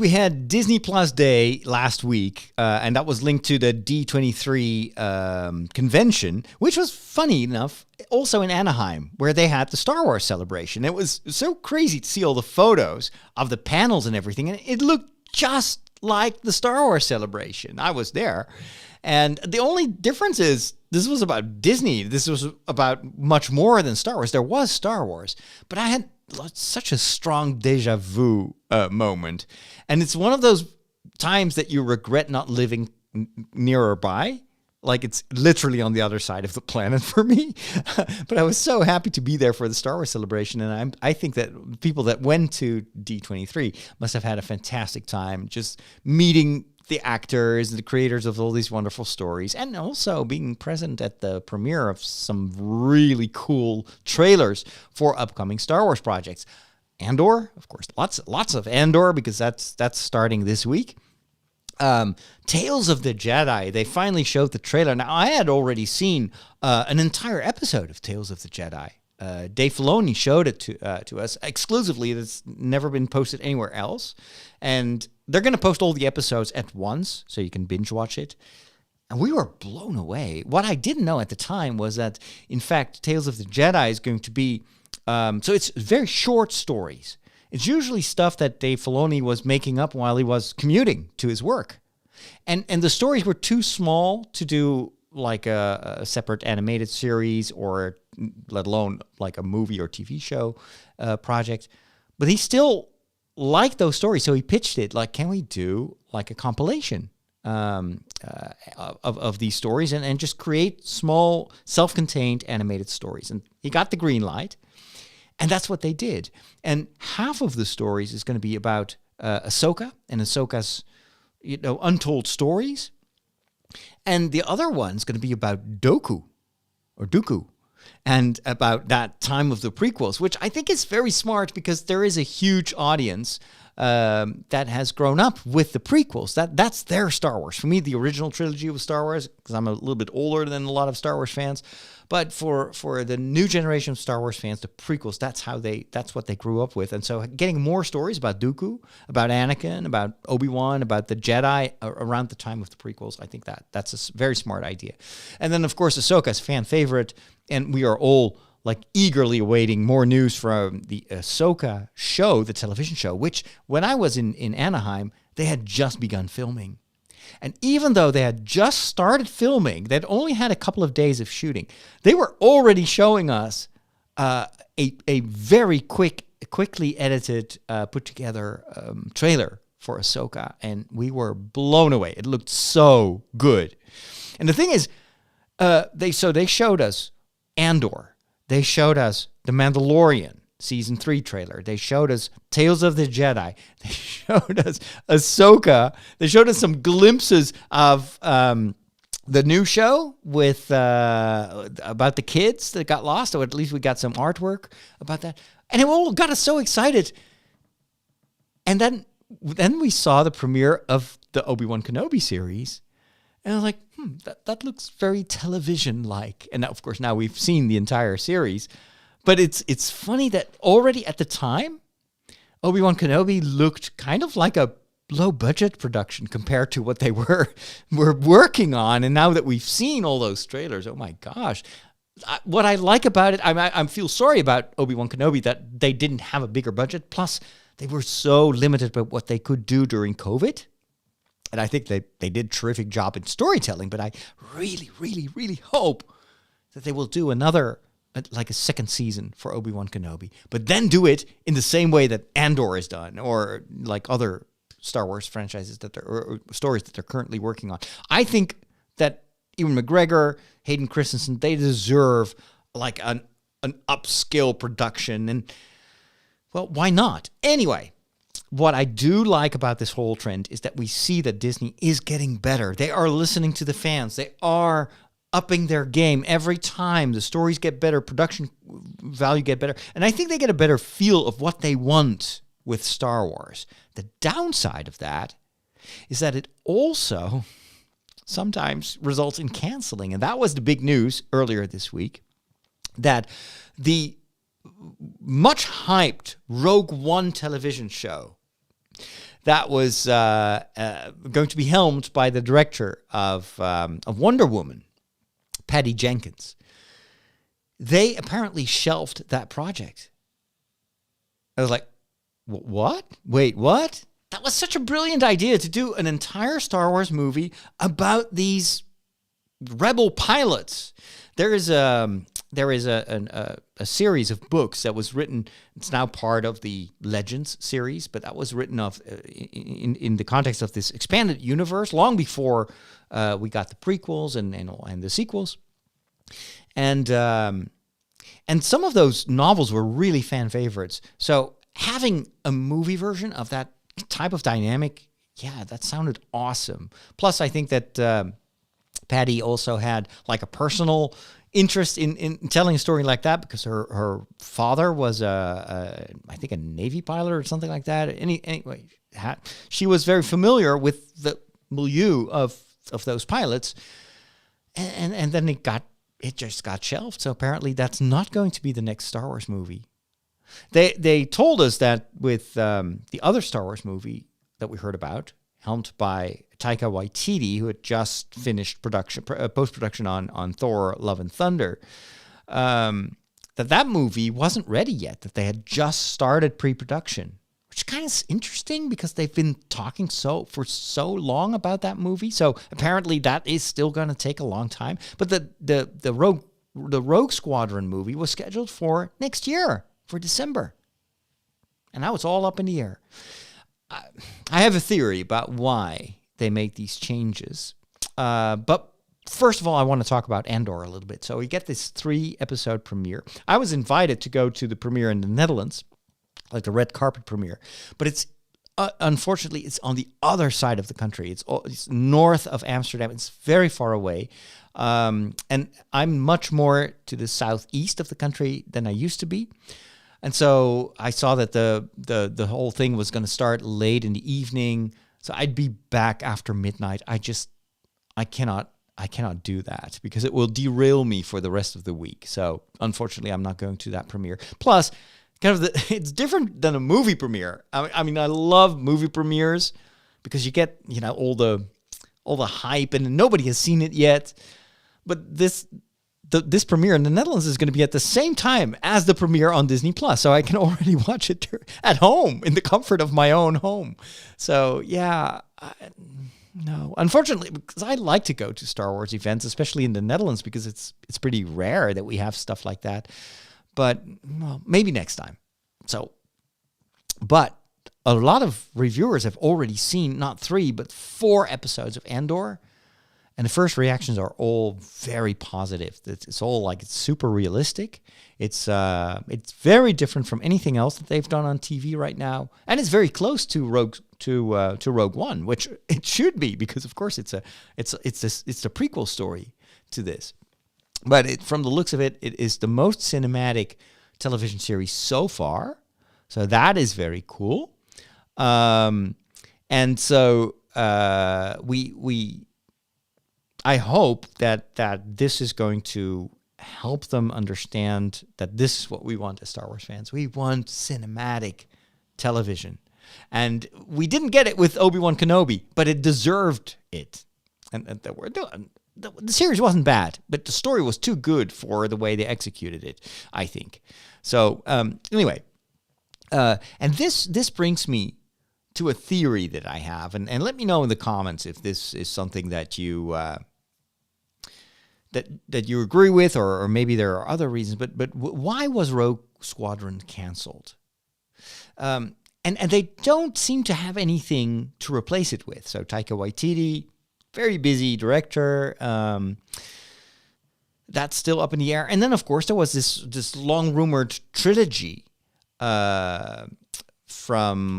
We had Disney Plus Day last week, and that was linked to the D23 convention, which was funny enough also in Anaheim, where they had the Star Wars celebration. It was so crazy to see all the photos of the panels and everything, and it looked just like the Star Wars celebration. I was there, and the only difference is this was about Disney. This was about much more than Star Wars. There was Star Wars, but I had such a strong deja vu moment. And it's one of those times that you regret not living near or by. Like, it's literally on the other side of the planet for me. But I was so happy to be there for the Star Wars celebration. And I think that people that went to D23 must have had a fantastic time just meeting the actors and the creators of all these wonderful stories, and also being present at the premiere of some really cool trailers for upcoming Star Wars projects. Andor, of course, lots of Andor, because that's starting this week. Tales of the Jedi, they finally showed the trailer. Now, I had already seen an entire episode of Tales of the Jedi. Dave Filoni showed it to us exclusively. It's never been posted anywhere else. And they're going to post all the episodes at once, so you can binge watch it. And we were blown away. What I didn't know at the time was that, in fact, Tales of the Jedi is going to be... so it's very short stories. It's usually stuff that Dave Filoni was making up while he was commuting to his work. And the stories were too small to do like a separate animated series, or let alone like a movie or TV show project. But he still liked those stories, so he pitched it like, can we do like a compilation of these stories and just create small self-contained animated stories? And he got the green light, and that's what they did. And half of the stories is going to be about Ahsoka and Ahsoka's untold stories. And the other one's going to be about Dooku, and about that time of the prequels, which I think is very smart, because there is a huge audience that has grown up with the prequels. That's their Star Wars. For me, the original trilogy was Star Wars, because I'm a little bit older than a lot of Star Wars fans. But for the new generation of Star Wars fans, the prequels, that's what they grew up with. And so getting more stories about Dooku, about Anakin, about Obi-Wan, about the Jedi around the time of the prequels, I think that's a very smart idea. And then, of course, Ahsoka's fan favorite, and we are all like eagerly awaiting more news from the Ahsoka show, the television show, which when I was in Anaheim, they had just begun filming. And even though they had just started filming, they'd only had a couple of days of shooting, they were already showing us a very quickly edited, put together trailer for Ahsoka, and we were blown away. It looked so good. And the thing is, they showed us Andor. They showed us The Mandalorian Season 3 trailer. They showed us Tales of the Jedi. They showed us Ahsoka. They showed us some glimpses of the new show with about the kids that got lost, or at least we got some artwork about that. And it all got us so excited. And then we saw the premiere of the Obi-Wan Kenobi series. And I was like, that looks very television-like. And of course, now we've seen the entire series. But it's funny that already at the time, Obi-Wan Kenobi looked kind of like a low-budget production compared to what they were working on. And now that we've seen all those trailers, oh my gosh. What I like about it, I feel sorry about Obi-Wan Kenobi that they didn't have a bigger budget. Plus, they were so limited by what they could do during COVID. And I think they did a terrific job in storytelling, but I really, really, really hope that they will do another, like a second season for Obi-Wan Kenobi, but then do it in the same way that Andor is done, or like other Star Wars franchises or stories that they're currently working on. I think that Ewan McGregor, Hayden Christensen, they deserve like an upscale production, and well, why not? Anyway, what I do like about this whole trend is that we see that Disney is getting better. They are listening to the fans. They are upping their game every time. The stories get better, production value get better, and I think they get a better feel of what they want with Star Wars. The downside of that is that it also sometimes results in canceling, and that was the big news earlier this week, that the much hyped Rogue One television show that was going to be helmed by the director of Wonder Woman, Patty Jenkins. They apparently shelved that project. I was like, what? Wait, what? That was such a brilliant idea to do an entire Star Wars movie about these rebel pilots. There is a series of books that was written. It's now part of the Legends series, but that was written in the context of this expanded universe long before we got the prequels and the sequels. And some of those novels were really fan favorites. So having a movie version of that type of dynamic, yeah, that sounded awesome. Plus, I think that Patty also had like a personal interest in telling a story like that because her father was I think a Navy pilot or something like that. Anyway, she was very familiar with the milieu of those pilots, and then it just got shelved. So apparently that's not going to be the next Star Wars movie. They told us that with the other Star Wars movie that we heard about, helmed by Taika Waititi, who had just finished post-production on Thor: Love and Thunder, that movie wasn't ready yet, that they had just started pre-production, which kind of is interesting because they've been talking for so long about that movie. So apparently that is still going to take a long time. But the Rogue Squadron movie was scheduled for next year, for December. And now it's all up in the air. I have a theory about why they make these changes. But first of all, I want to talk about Andor a little bit. So we get this 3-episode premiere. I was invited to go to the premiere in the Netherlands, like the red carpet premiere. But it's unfortunately, it's on the other side of the country. It's north of Amsterdam. It's very far away. And I'm much more to the southeast of the country than I used to be. And so I saw that the whole thing was going to start late in the evening. So I'd be back after midnight. I cannot do that because it will derail me for the rest of the week. So unfortunately, I'm not going to that premiere. Plus, it's different than a movie premiere. I mean, I love movie premieres because you get, all the hype and nobody has seen it yet. But this premiere in the Netherlands is going to be at the same time as the premiere on Disney Plus, so I can already watch it at home in the comfort of my own home. So yeah, no, unfortunately, because I like to go to Star Wars events, especially in the Netherlands, because it's pretty rare that we have stuff like that. But well, maybe next time. So, but a lot of reviewers have already seen not 3 but 4 episodes of Andor. And the first reactions are all very positive. It's all like it's super realistic. It's very different from anything else that they've done on TV right now, and it's very close to Rogue One, which it should be because of course it's the prequel story to this. But from the looks of it, it is the most cinematic television series so far. So that is very cool. And so I hope that this is going to help them understand that this is what we want as Star Wars fans. We want cinematic television. And we didn't get it with Obi-Wan Kenobi, but it deserved it. And the series wasn't bad, but the story was too good for the way they executed it, I think. So anyway, and this brings me to a theory that I have, and let me know in the comments if this is something that you that you agree with, or maybe there are other reasons. But why was Rogue Squadron canceled? And they don't seem to have anything to replace it with. So Taika Waititi, very busy director. That's still up in the air. And then, of course, there was this long-rumored trilogy from,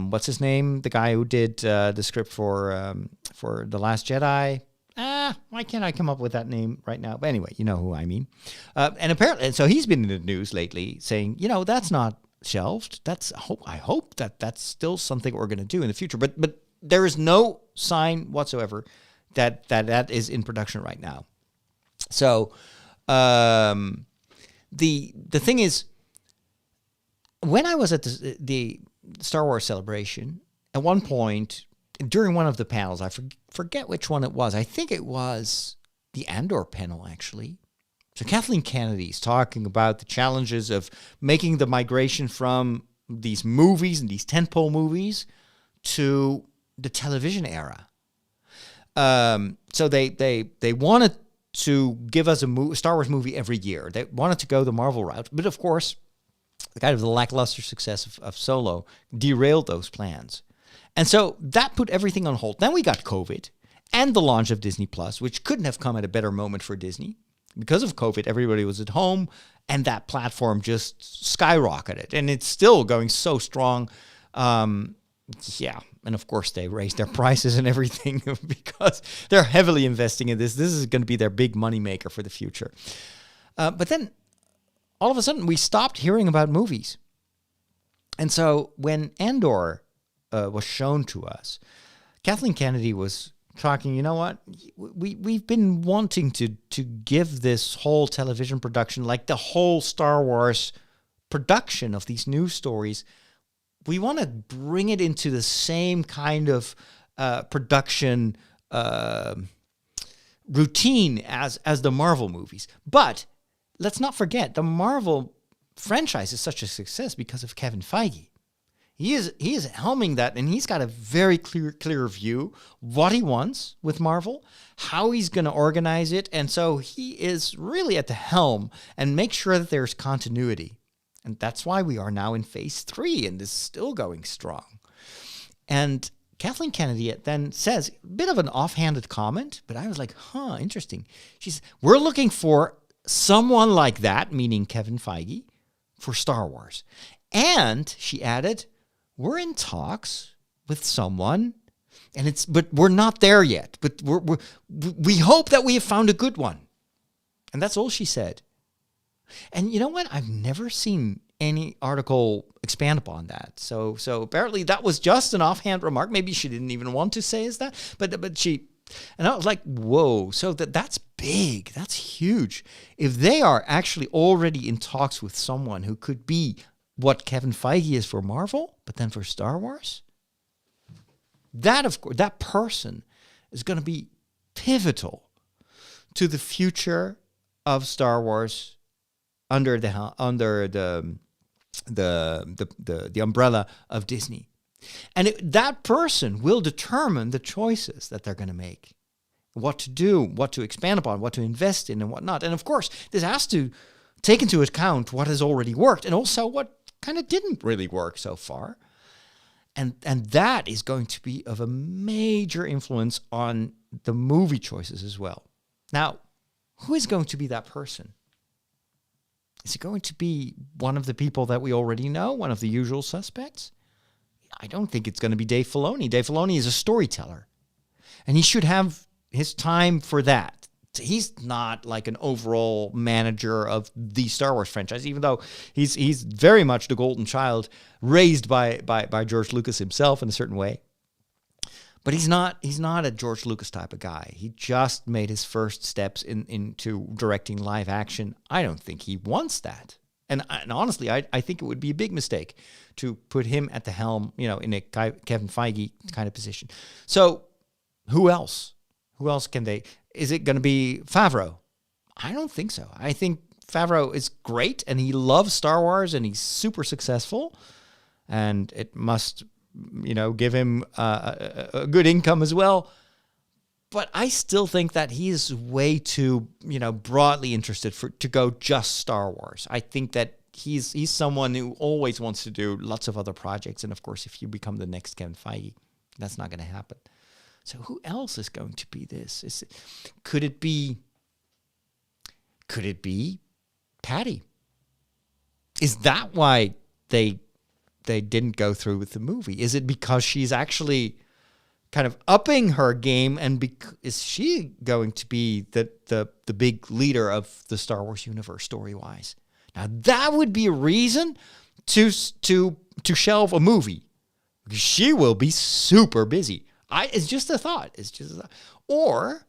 what's his name? The guy who did the script for The Last Jedi. Why can't I come up with that name right now? But anyway, you know who I mean. And apparently, so he's been in the news lately saying, that's not shelved. I hope that's still something we're going to do in the future. But there is no sign whatsoever that is in production right now. So the thing is, when I was at the Star Wars Celebration, at one point, during one of the panels, I forget which one it was. I think it was the Andor panel, actually. So Kathleen Kennedy's talking about the challenges of making the migration from these movies and these tentpole movies to the television era. So they wanted to give us a Star Wars movie every year. They wanted to go the Marvel route. But of course, the kind of the lackluster success of Solo derailed those plans. And so that put everything on hold. Then we got COVID and the launch of Disney Plus, which couldn't have come at a better moment for Disney. Because of COVID, everybody was at home, and that platform just skyrocketed. And it's still going so strong. And of course, they raised their prices and everything because they're heavily investing in this. This is going to be their big moneymaker for the future. But then, all of a sudden, we stopped hearing about movies. And so when Andor was shown to us, Kathleen Kennedy was talking, you know what, we've been wanting to give this whole television production, like the whole Star Wars production of these news stories, we want to bring it into the same kind of production routine as the Marvel movies. But let's not forget, the Marvel franchise is such a success because of Kevin Feige. He is helming that, and he's got a very clear view what he wants with Marvel, how he's going to organize it, and so he is really at the helm and make sure that there's continuity. And that's why we are now in phase 3, and this is still going strong. And Kathleen Kennedy then says, a bit of an offhanded comment, but I was like, interesting. She says, we're looking for someone like that, meaning Kevin Feige, for Star Wars. And she added, we're in talks with someone, but we're not there yet. But we hope that we have found a good one. And that's all she said. And you know what? I've never seen any article expand upon that. So apparently that was just an offhand remark. Maybe she didn't even want to say is that. But she, and I was like, whoa. So that's big. That's huge. If they are actually already in talks with someone who could be what Kevin Feige is for Marvel, but then for Star Wars, that of course, that person is going to be pivotal to the future of Star Wars under the umbrella of Disney, and that person will determine the choices that they're going to make, what to do, what to expand upon, what to invest in, and what not. And of course, this has to take into account what has already worked and also what kind of didn't really work so far. And that is going to be of a major influence on the movie choices as well. Now, who is going to be that person? Is it going to be one of the people that we already know, one of the usual suspects? I don't think it's going to be Dave Filoni. Dave Filoni is a storyteller, and he should have his time for that. He's not like an overall manager of the Star Wars franchise, even though he's very much the golden child raised by George Lucas himself in a certain way. But he's not a George Lucas type of guy. He just made his first steps into directing live action. I don't think he wants that. And honestly, I think it would be a big mistake to put him at the helm, in a Kevin Feige kind of position. So who else? Who else can they? Is it going to be Favreau? I don't think so. I think Favreau is great, and he loves Star Wars, and he's super successful, and it must, give him a good income as well. But I still think that he is way too, broadly interested to go just Star Wars. I think that he's someone who always wants to do lots of other projects, and of course, if you become the next Kevin Feige, that's not going to happen. So who else is going to be this? Could it be Patty? Is that why they didn't go through with the movie? Is it because she's actually kind of upping her game, and is she going to be the big leader of the Star Wars universe story-wise? Now that would be a reason to shelve a movie, because she will be super busy. It's just a thought. Or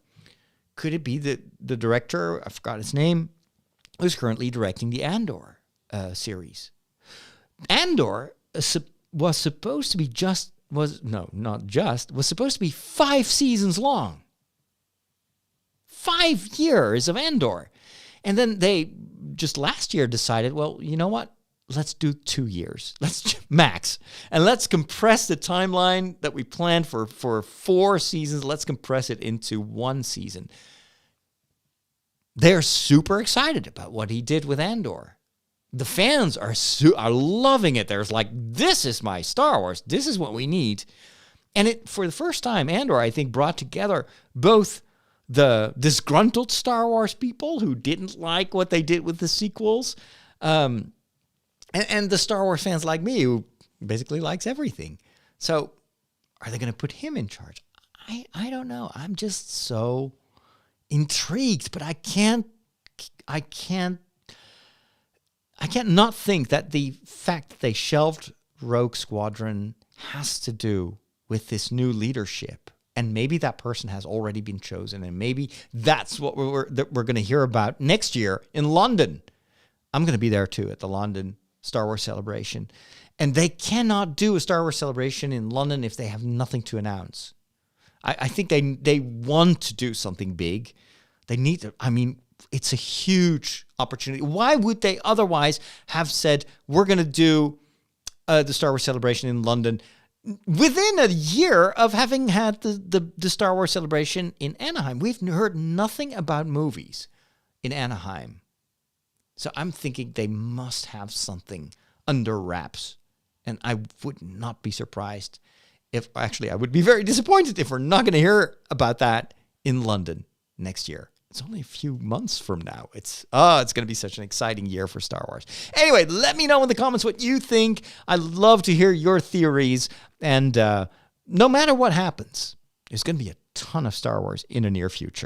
could it be the director, I forgot his name, who's currently directing the Andor series? Andor was supposed to be just was supposed to be 5 seasons long. 5 years of Andor. And then they just last year decided, well, you know what? Let's do 2 years. Let's max. And let's compress the timeline that we planned for 4 seasons. Let's compress it into 1 season. They're super excited about what he did with Andor. The fans are loving it. They're like, this is my Star Wars. This is what we need. And it, for the first time, Andor, I think, brought together both the disgruntled Star Wars people who didn't like what they did with the sequels, and the Star Wars fans like me who basically likes everything. So are they going to put him in charge? I don't know. I'm just so intrigued, but I can't not think that the fact that they shelved Rogue Squadron has to do with this new leadership. And maybe that person has already been chosen, and maybe that's what we're going to hear about next year in London. I'm going to be there too at the London Star Wars Celebration. And they cannot do a Star Wars Celebration in London if they have nothing to announce. I think they want to do something big. They need to, I mean, it's a huge opportunity. Why would they otherwise have said, we're going to do the Star Wars Celebration in London within a year of having had the Star Wars Celebration in Anaheim? We've heard nothing about movies in Anaheim. So I'm thinking they must have something under wraps. And I would not be surprised if, actually, I would be very disappointed if we're not going to hear about that in London next year. It's only a few months from now. It's going to be such an exciting year for Star Wars. Anyway, let me know in the comments what you think. I'd love to hear your theories. And no matter what happens, there's going to be a ton of Star Wars in the near future.